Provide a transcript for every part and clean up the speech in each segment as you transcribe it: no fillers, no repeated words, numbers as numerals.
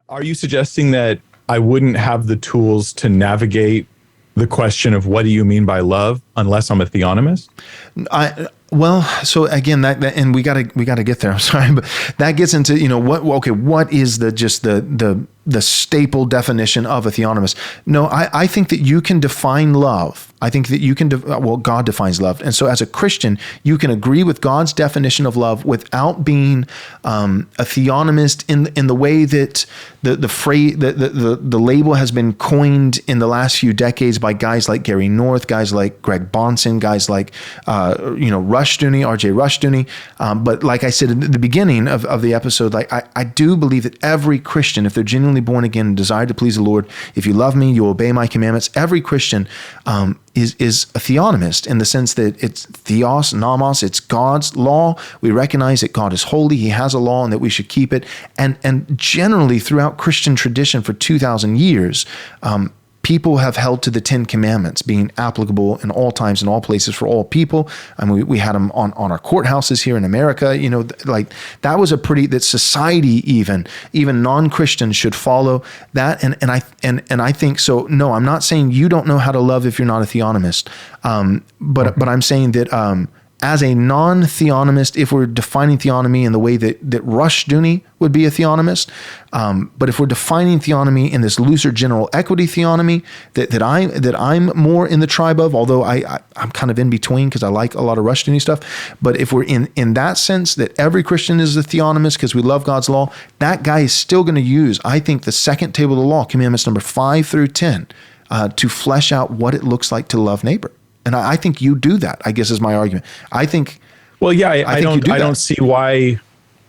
Are you suggesting that I wouldn't have the tools to navigate the question of what do you mean by love unless I'm a theonomist? Well, so again, that and we gotta get there. I'm sorry, but that gets into what is the staple definition of a theonomist? No, I think that you can define love. I think that you can God defines love, and so as a Christian, you can agree with God's definition of love without being a theonomist in the way that the phrase the label has been coined in the last few decades by guys like Gary North, guys like Greg Bonson, guys like R.J. Rushdoony. But like I said at the beginning of the episode, like I do believe that every Christian, if they're genuinely born again and desire to please the Lord, if you love me, you obey my commandments. Every Christian is a theonomist in the sense that it's theos, nomos, it's God's law. We recognize that God is holy, he has a law, and that we should keep it. And generally throughout Christian tradition for 2,000 years, people have held to the 10 Commandments being applicable in all times and all places for all people. I mean, we had them on our courthouses here in America. Like that was that society, even non-Christians should follow that. And I think so. No, I'm not saying you don't know how to love if you're not a theonomist. But I'm saying that as a non-theonomist, if we're defining theonomy in the way that Rushdoony would be a theonomist, but if we're defining theonomy in this looser general equity theonomy that I'm more in the tribe of, although I'm kind of in between because I like a lot of Rushdoony stuff. But if we're in that sense that every Christian is a theonomist because we love God's law, that guy is still going to use, I think, the second table of the law, commandments number 5 through 10, to flesh out what it looks like to love neighbor. And I think you do that, I guess is my argument. I think. Well, yeah, I don't see why.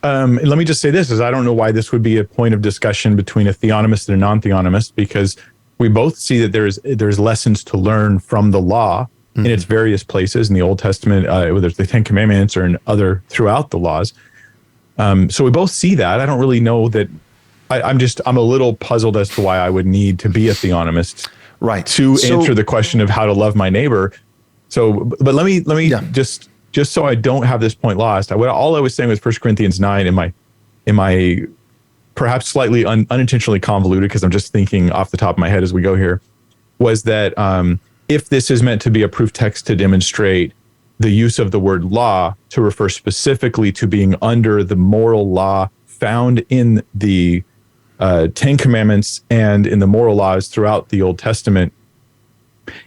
Let me just say this, is I don't know why this would be a point of discussion between a theonomist and a non-theonomist, because we both see that there's lessons to learn from the law in its various places in the Old Testament, whether it's the 10 Commandments or in other throughout the laws. So we both see that. I don't really know that. I'm a little puzzled as to why I would need to be a theonomist, right, to answer the question of how to love my neighbor. So, but let me just so I don't have this point lost. All I was saying was 1 Corinthians 9 in my perhaps slightly unintentionally convoluted, because I'm just thinking off the top of my head as we go here, was that if this is meant to be a proof text to demonstrate the use of the word law to refer specifically to being under the moral law found in the 10 Commandments and in the moral laws throughout the Old Testament,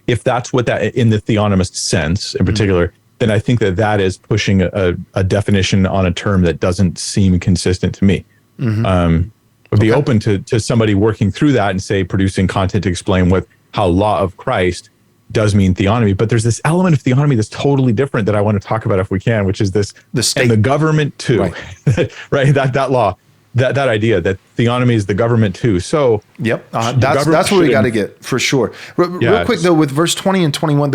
if that's what that, in the theonomist sense in particular, then I think that is pushing a definition on a term that doesn't seem consistent to me. Would be open to somebody working through that and say producing content to explain how law of Christ does mean theonomy. But there's this element of theonomy that's totally different that I want to talk about if we can, which is the state and the government too, right? Right, that law. That idea that theonomy is the government too. So yep, that's where we got to get for sure. Real quick though, with verse 20 and 21,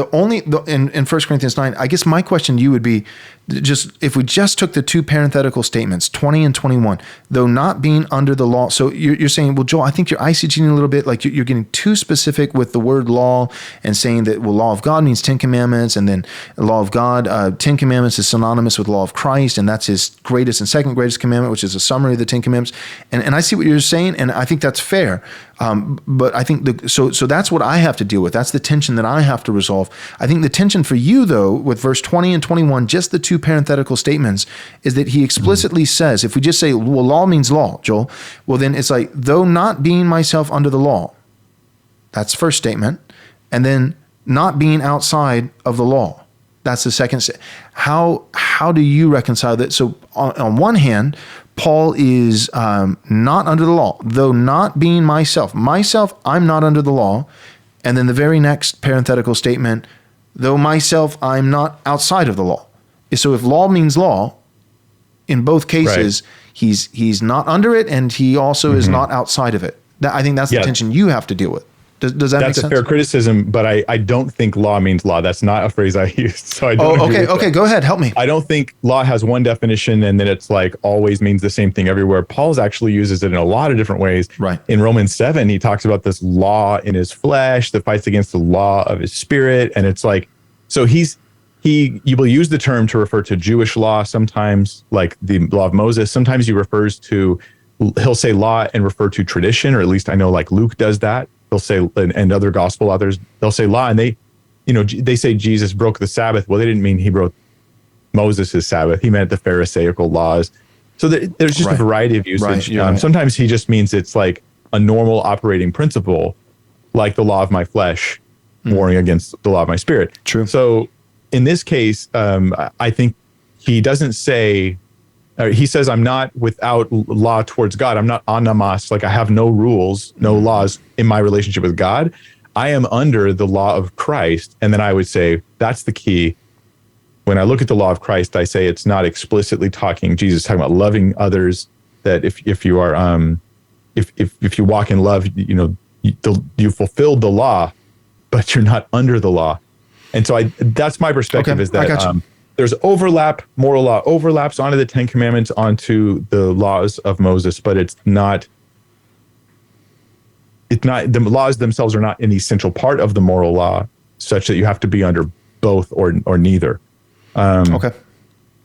in 1 Corinthians 9, I guess my question to you would be, just if we just took the two parenthetical statements, 20 and 21, though not being under the law. So you're saying, well, Joel, I think you're eisegeting a little bit, like you're getting too specific with the word law and saying that, well, law of God means 10 commandments, and then the law of God, 10 commandments is synonymous with law of Christ, and that's his greatest and second greatest commandment, which is a summary of the 10 commandments. And I see what you're saying, and I think that's fair. But I think so that's what I have to deal with. That's the tension that I have to resolve. I think the tension for you, though, with verse 20 and 21, just the two parenthetical statements, is that he explicitly says, if we just say, well, law means law, Joel, well, then it's like, though not being myself under the law. That's the first statement. And then not being outside of the law. That's the second. How do you reconcile that? So on one hand, Paul is not under the law, though not being myself. Myself, I'm not under the law. And then the very next parenthetical statement, though myself, I'm not outside of the law. So if law means law, in both cases, right, he's not under it, and he also is not outside of it. I think that's the tension you have to deal with. Does that make sense? That's a fair criticism, but I don't think law means law. That's not a phrase I used. So I don't agree with that. Go ahead. Help me. I don't think law has one definition and then it's like always means the same thing everywhere. Paul's actually uses it in a lot of different ways. Right. In Romans 7, he talks about this law in his flesh that fights against the law of his spirit. And it's like, so you will use the term to refer to Jewish law sometimes, like the law of Moses. Sometimes he refers to he'll say law and refer to tradition, or at least I know like Luke does that. He'll say, and other gospel authors, they'll say law, and they say Jesus broke the Sabbath. Well, they didn't mean he broke Moses' Sabbath. He meant the Pharisaical laws. So there's just a variety of usage. Right. Sometimes he just means it's like a normal operating principle, like the law of my flesh warring against the law of my spirit. True. So in this case, I think he doesn't say, he says, I'm not without law towards God. I'm not anamos, like I have no rules, no laws in my relationship with God. I am under the law of Christ. And then I would say, that's the key. When I look at the law of Christ, I say it's not explicitly Jesus talking about loving others, that if you are, if you walk in love, you fulfilled the law, but you're not under the law. And so that's my perspective, is that there's overlap, moral law overlaps onto the 10 Commandments, onto the laws of Moses, but it's not, the laws themselves are not an essential part of the moral law, such that you have to be under both or neither. Okay.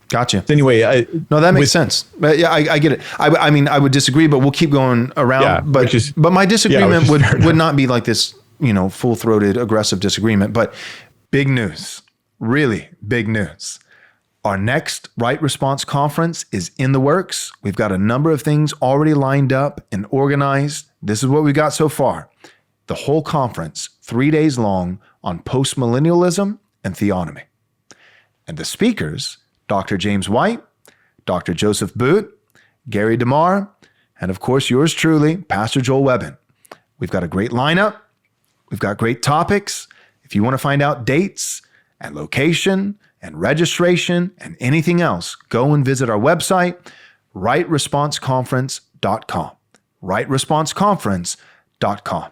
Gotcha. So anyway, no, that makes sense. But yeah, I get it. I mean, I would disagree, but we'll keep going around. Yeah, but my disagreement would not be like this, full-throated, aggressive disagreement. But big news, really big news. Our next Right Response Conference is in the works. We've got a number of things already lined up and organized. This is what we got so far. The whole conference, 3 days long, on postmillennialism and theonomy. And the speakers, Dr. James White, Dr. Joseph Boot, Gary DeMar, and of course yours truly, Pastor Joel Webbon. We've got a great lineup. We've got great topics. If you want to find out dates and location and registration and anything else, go and visit our website, rightresponseconference.com. rightresponseconference.com.